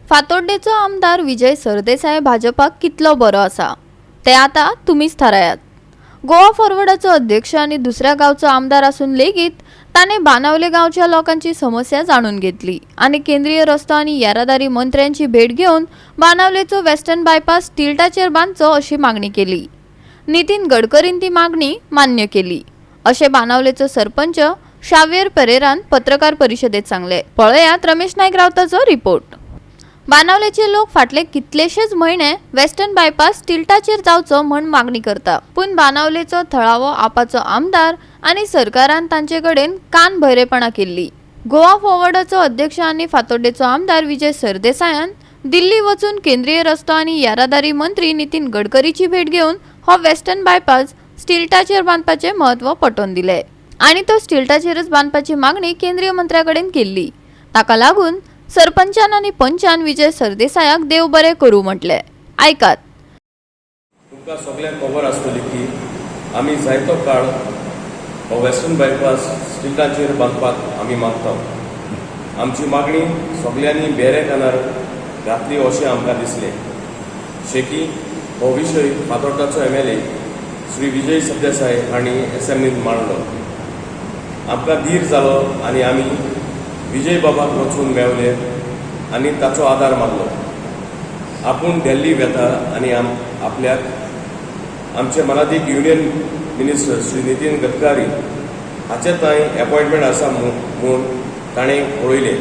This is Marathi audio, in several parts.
फातोड्डेचो आमदार विजय सरदेसाय भाजपाक कितलो बरो आसा ते आता तुम्हीच थारायात। गोवा फॉरवर्डाचो अध्यक्ष आणि दुसऱ्या गावचो आमदार असून लेगीत ताने बाणावले गावच्या लोकांची समस्या जाणून घेतली आणि केंद्रीय रस्तो आणि येरादारी मंत्र्यांची भेट घेऊन बाणावलेचो वेस्टर्न बायपास तिल्टाचेर बांदचो अशी मागणी केली। नितीन गडकरीन ती मागणी मान्य केली असे बाणावलेचो सरपंच शावेर पेरेरान पत्रकार परिषदेत सांगले। पळयात रमेश नाईक रावताचो रिपोर्ट। बाणावलेचे लोक फाटले कितलेशेच महिने वेस्टर्न बायपास तिल्टाचेर जावचो म्हण मागणी करता, पण बाणावलेचो थळावो आपाचो आमदार आणि सरकारान तांचे कडेन कान भैरेपणा केल्ली। गोवा फॉरवर्डाचो अध्यक्ष आणि फातोड्डेचो आमदार विजय सरदेसायान दिल्ली वचून केंद्रीय रस्तो आणि येरादारी मंत्री नितीन गडकरीची भेट घेऊन हो वेस्टर्न बायपास स्टिल्टाचेर बांधपाचे महत्व पटोवन दिले आणि तो स्टिल्टाचेरच बांधपाची मागणी केंद्रीय मंत्र्याकडेन केल्ली। ताका लागून सरपंचान आणि पंचान विजय सरदेसायाक देव बरे करू म्हटले। ऐकात। तुमकां सगळ्यांक खबर आसतली की आमी जायतो काळ हो वेस्टर्न बायपास स्टिल्टाचेर बांदपाक आमी मागता। आमची मागणी सगळ्यांनी बेरे कानार घातली अशें आमकां दिसलें। शेकी हो विशय फातोड्डाचो MLA श्री विजय सरदेसाय हांणी असेंब्लींत मांडलो। आमकां धीर जालो आनी आमी विजय बाबाक वचून मेवले आनी ताचो आदार मागलो। आपूण दिल्ली वेता आनी आपल्याक आमचे मनादीक युनियन मिनिस्टर श्री नितीन गडकरी हाचे थंय अपॉइंटमेंट आसा म्हूण ताणें कळयलें।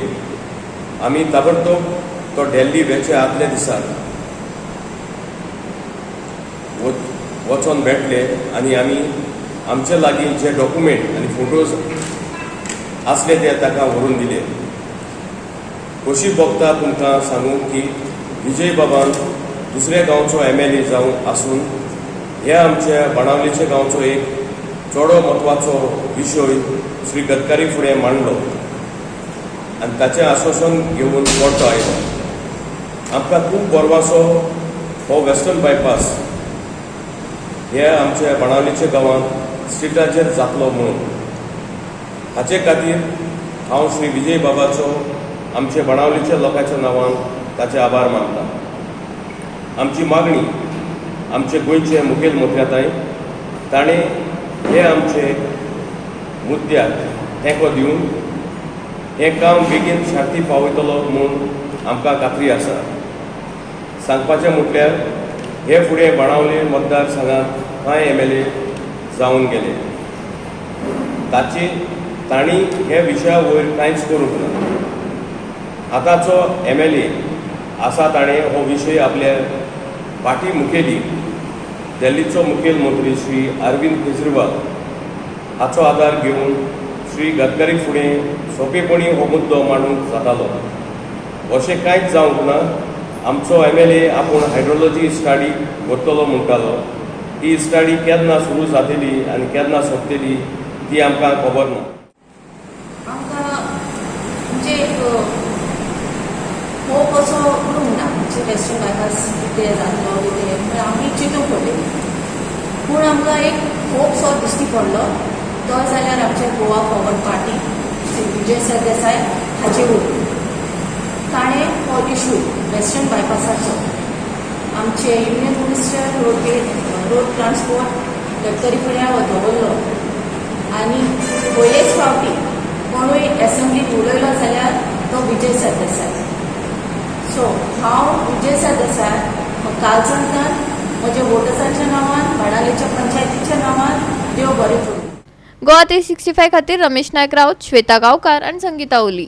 आमी ताबडतोब तो दिल्ली वेचे आदल्या दिसाक वचोन भेटले आनी आमी आमचे लागीं जे डॉक्युमेंट आनी फोटोज आसले ते ताका व्हरून दिले। खोशी भोगता तुमकां सांगू की विजय बाबान दुसऱ्या गांवचो MLA जावन आसून ह्या आमच्या बाणावलेच्या गांवचो एक चोडो म्हत्वाचो विशय श्री गडकरी फुडें मांडलो आनी ताचें आश्वासन घेवन परतो आयलो। आमकां खूब बरवासो हो वेस्टर्न बायपास हे आमच्या बाणावलेच्या गांवांत स्टिल्टाचेर जातलो म्हणून। हाचे खातीर हांव श्री विजय बाबाचो आमचे बाणावलेच्या लोकांच्या नांवान ताचे आभार मानता। आमची मागणी आमचे गोंयचे मुखेल मंत्र्याताय ताणें हे आमचे मुद्द्याक तेंको दिवन हें काम बेगीन शांती पावयतलो म्हूण आमकां खात्री आसा। सांगपाचें म्हटल्यार हे फुडें बाणावले मतदारसंघांत कांय MLA जावन गेले, तांणी हे विशया वयर कांयच करूंक ना। आतांचो MLA आसा ताणें हो विशय आपल्या पार्टी मुखेली दिल्लीचो मुखेल मंत्री श्री अरविंद केजरीवाल हाचो आदार घेवन श्री गडकरी फुडें सोंपेपणी हो मुद्दो मांडूंक जातालो। अशें कांयच जावंक ना। आमचो MLA आपूण हायड्रोलॉजी स्टडी करतलो म्हणटालो। ही स्टडी केन्ना सुरू जातली आनी केन्ना सोंपतली ती आमकां खबर ना। आमकां म्हणजे होप असो उरूंक ना म्हणजे वेस्टर्न बायपास कितें जातलो कितें आमी चिंतूंक पडटली, पूण आमकां एक होप सो दिश्टी पडलो तो जाल्यार आमचे गोवा फॉरवर्ड पार्टी श्री विजय सरदेसाय हाचे वरवीं ताणें हो इशू वेस्टर्न बायपासाचो आमचे union minister road transport Gadkari फुड्यान दवरलो आनी पयलेच फावटी कोणूय एसेंब्लीत उलयलो जाल्यार तो विजय सरदेसाय। सो हांव विजय सरदेसाय कालचोंतल्यान म्हज्या वोटर्सांच्या नांवान बाणावलेच्या पंचायतीच्या नांवान देव बरें करूं। गोवा 365 खातीर रमेश नायक राऊत, श्वेता गांवकार आणि संगीता ओली।